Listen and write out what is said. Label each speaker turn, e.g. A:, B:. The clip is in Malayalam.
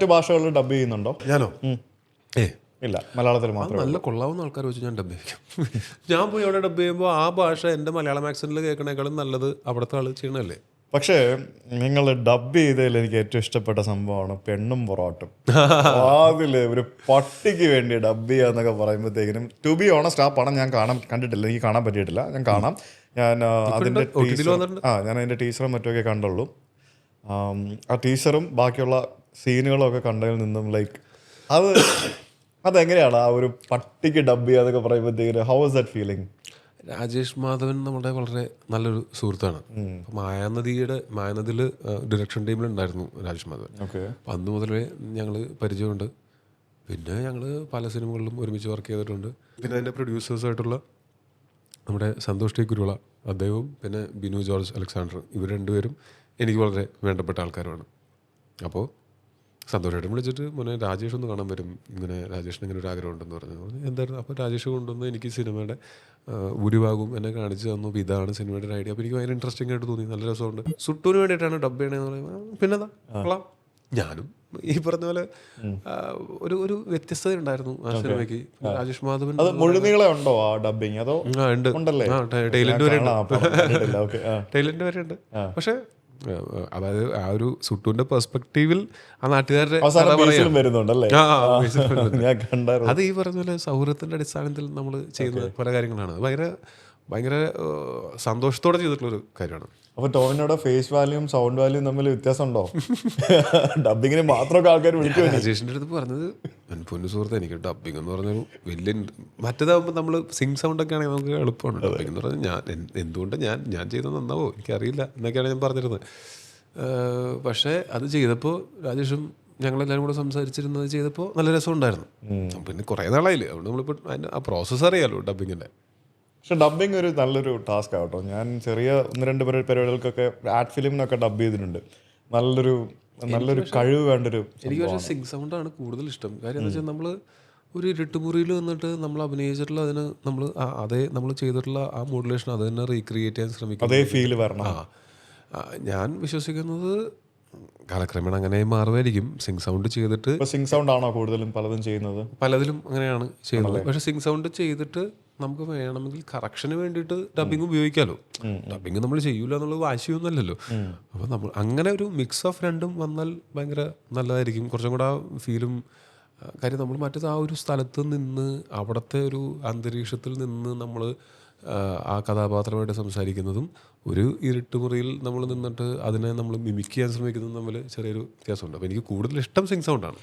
A: മറ്റു ഭാഷകളിൽ ഡബ് ചെയ്യുന്നുണ്ടോ?
B: ഞാനോ?
A: ഇല്ല, മലയാളത്തിൽ മാത്രം.
B: നല്ല കൊള്ളാവുന്ന ആൾക്കാർ വെച്ച് ഞാൻ ഡബ് ചെയ്യും. ഞാൻ പോയി അവിടെ ഡബ് ചെയ്യുമ്പോൾ ആ ഭാഷ എൻ്റെ മലയാളം ആക്സെന്റിൽ കേൾക്കണേക്കാളും നല്ലത് അവിടുത്തെ ആൾ ചെയ്യണല്ലേ.
A: പക്ഷേ നിങ്ങൾ ഡബ് ചെയ്തതിൽ എനിക്ക് ഏറ്റവും ഇഷ്ടപ്പെട്ട സംഭവമാണ് പെണ്ണും പൊറോട്ടും. അതില് ഒരു പട്ടിക്ക് വേണ്ടി ഡബ് ചെയ്യാന്നൊക്കെ പറയുമ്പോഴത്തേക്കിനും, ടു ബി ഓണസ്റ്റ്, ആ പടം ഞാൻ കണ്ടിട്ടില്ല, എനിക്ക് കാണാൻ പറ്റിയിട്ടില്ല. ഞാൻ കാണാം. ഞാൻ അതിൻ്റെ ഞാൻ അതിൻ്റെ ടീച്ചറും മറ്റുമൊക്കെ കണ്ടുള്ളൂ. ആ ടീച്ചറും ബാക്കിയുള്ള സീനുകളും ഒക്കെ കണ്ടതിൽ നിന്നും ലൈക്ക് അതെങ്ങനെയാണ് ആ ഒരു പട്ടിക്ക് ഡബ് ചെയ്യാന്നൊക്കെ പറയുമ്പോഴത്തേക്കിനും, how was that feeling?
B: Rajesh Madhavan നമ്മുടെ വളരെ നല്ലൊരു സുഹൃത്താണ്. മായാനദിയിൽ ഡിറക്ഷൻ ടീമിലുണ്ടായിരുന്നു രാജേഷ് മാധവൻ. അപ്പം അന്ന് മുതലേ ഞങ്ങൾ പരിചയമുണ്ട്. പിന്നെ ഞങ്ങൾ പല സിനിമകളിലും ഒരുമിച്ച് വർക്ക് ചെയ്തിട്ടുണ്ട്. പിന്നെ അതിൻ്റെ പ്രൊഡ്യൂസേഴ്സായിട്ടുള്ള നമ്മുടെ സന്തോഷ് ടി കുരുള, അദ്ദേഹവും പിന്നെ ബിനു ജോർജ് അലക്സാണ്ടർ, ഇവർ രണ്ടുപേരും എനിക്ക് വളരെ വേണ്ടപ്പെട്ട ആൾക്കാരുമാണ്. അപ്പോൾ സന്തോഷമായിട്ടും വിളിച്ചിട്ട് മോനെ രാജേഷ് ഒന്ന് കാണാൻ വരും, ഇങ്ങനെ രാജേഷിന് ഇങ്ങനെ ഒരു ആഗ്രഹം ഉണ്ടെന്ന് പറഞ്ഞു. എന്തായിരുന്നു? അപ്പോൾ രാജേഷ് കൊണ്ടുവന്ന് എനിക്ക് സിനിമയുടെ ഭൂരിഭാഗവും എന്നെ കാണിച്ചു തന്നു. അപ്പോൾ ഇതാണ് സിനിമയുടെ ഒരു ഐഡിയ. അപ്പോൾ എനിക്ക് ഭയങ്കര ഇൻട്രസ്റ്റിംഗ് ആയിട്ട് തോന്നി, നല്ല രസമുണ്ട്. സുട്ടൂന് വേണ്ടിയിട്ടാണ് ഡബ് ചെയ്യണതെന്ന് പറയുമ്പോൾ പിന്നെന്താ കൊള്ളാം. ഞാനും ഈ പറഞ്ഞ പോലെ ഒരു വ്യത്യസ്തത ഉണ്ടായിരുന്നു ആ സിനിമയ്ക്ക്. രാജേഷ് മാധവൻ
A: മുഴുനീളെ ഉണ്ടോ ആ ഡബിങ്? അതോ
B: ടൈലന്റ് വരെ ഉണ്ട്. പക്ഷേ അതായത് ആ ഒരു സുട്ടൂന്റെ പെർസ്പെക്റ്റീവിൽ ആ നാട്ടുകാരുടെ അത് ഈ പറഞ്ഞ പോലെ സൗഹൃദത്തിന്റെ അടിസ്ഥാനത്തിൽ നമ്മൾ ചെയ്യുന്ന പല കാര്യങ്ങളാണ്. ഭയങ്കര സന്തോഷത്തോടെ ചെയ്തിട്ടുള്ളൊരു കാര്യമാണ്.
A: അപ്പോൾ ടോവിനോടെ ഫേസ് വാല്യൂം സൗണ്ട് വാല്യൂം തമ്മിൽ വ്യത്യാസമുണ്ടോ? ഡബിങ്ങിന് മാത്രമൊക്കെ ആൾക്കാർ വിളിക്കും.
B: രാജേഷിൻ്റെ അടുത്ത് പറഞ്ഞത്, പൊന്നു സുഹൃത്ത്, എനിക്ക് ഡബിങ് എന്ന് പറഞ്ഞൊരു വലിയ മറ്റേതാകുമ്പോൾ നമ്മൾ സിംഗ് സൗണ്ട് ഒക്കെ ആണെങ്കിൽ നമുക്ക് എളുപ്പമാണ്. ഡബിങ് എന്ന് പറഞ്ഞാൽ എന്തുകൊണ്ട് ഞാൻ ചെയ്തത് നന്നാവോ എനിക്കറിയില്ല എന്നൊക്കെയാണ് ഞാൻ പറഞ്ഞിരുന്നത്. പക്ഷേ അത് ചെയ്തപ്പോൾ രാജേഷും ഞങ്ങളെല്ലാവരും കൂടെ സംസാരിച്ചിരുന്നത് ചെയ്തപ്പോൾ നല്ല രസമുണ്ടായിരുന്നു. പിന്നെ കുറേ നാളായില്ലേ, അതുകൊണ്ട് നമ്മളിപ്പോൾ അതിൻ്റെ ആ പ്രോസസ്സ് അറിയാമല്ലോ ഡബിങ്ങിൻ്റെ.
A: പക്ഷെ ഡബിങ് ഒരു നല്ലൊരു ടാസ്ക് ആട്ടോ. ഞാൻ ചെറിയ 1-2 പരിപാടികൾക്കൊക്കെ ആഡ് ഫിലിമിനൊക്കെ ഡബ് ചെയ്തിട്ടുണ്ട്. നല്ലൊരു കഴിവ് വേണ്ടൊരു.
B: എനിക്ക് പക്ഷേ സിംഗ് സൗണ്ടാണ് കൂടുതൽ ഇഷ്ടം. കാര്യം എന്ന് വെച്ചാൽ നമ്മൾ ഒരു ഇരുട്ടുമുറിയിൽ വന്നിട്ട് നമ്മൾ അഭിനയിച്ചിട്ടുള്ള അതിന് നമ്മൾ ചെയ്തിട്ടുള്ള ആ മോഡുലേഷൻ അത് തന്നെ റീക്രിയേറ്റ് ചെയ്യാൻ ശ്രമിക്കും.
A: അതേ ഫീൽ വരണം.
B: ഞാൻ വിശ്വസിക്കുന്നത് കാലക്രമേണ അങ്ങനെ മാറുമായിരിക്കും. സിംഗ് സൗണ്ട് ചെയ്തിട്ട്.
A: സിംഗ് സൗണ്ട് ആണോ കൂടുതലും പലതും ചെയ്യുന്നത്?
B: പലതിലും അങ്ങനെയാണ് ചെയ്യുന്നത്. പക്ഷെ സിംഗ് സൗണ്ട് ചെയ്തിട്ട് നമുക്ക് വേണമെങ്കിൽ കറക്ഷന് വേണ്ടിയിട്ട് ഡബിങ് ഉപയോഗിക്കാമല്ലോ. ഡബിങ് നമ്മൾ ചെയ്യൂല എന്നുള്ളത് വാശിയൊന്നുമല്ലല്ലോ. അപ്പോൾ നമ്മൾ അങ്ങനെ ഒരു മിക്സ് ഓഫ് രണ്ടും വന്നാൽ ഭയങ്കര നല്ലതായിരിക്കും. കുറച്ചും കൂടെ ആ ഫീലും കാര്യം നമ്മൾ മറ്റേത് ആ ഒരു സ്ഥലത്ത് നിന്ന് അവിടുത്തെ ഒരു അന്തരീക്ഷത്തിൽ നിന്ന് നമ്മൾ ആ കഥാപാത്രമായിട്ട് സംസാരിക്കുന്നതും ഒരു ഇരുട്ടുമുറിയിൽ നമ്മൾ നിന്നിട്ട് അതിനെ നമ്മൾ മിമിക് ചെയ്യാൻ ശ്രമിക്കുന്നതും തമ്മിൽ ചെറിയൊരു വ്യത്യാസമുണ്ട്. അപ്പോൾ എനിക്ക് കൂടുതൽ ഇഷ്ടം സിംഗ് സൗണ്ടാണ്.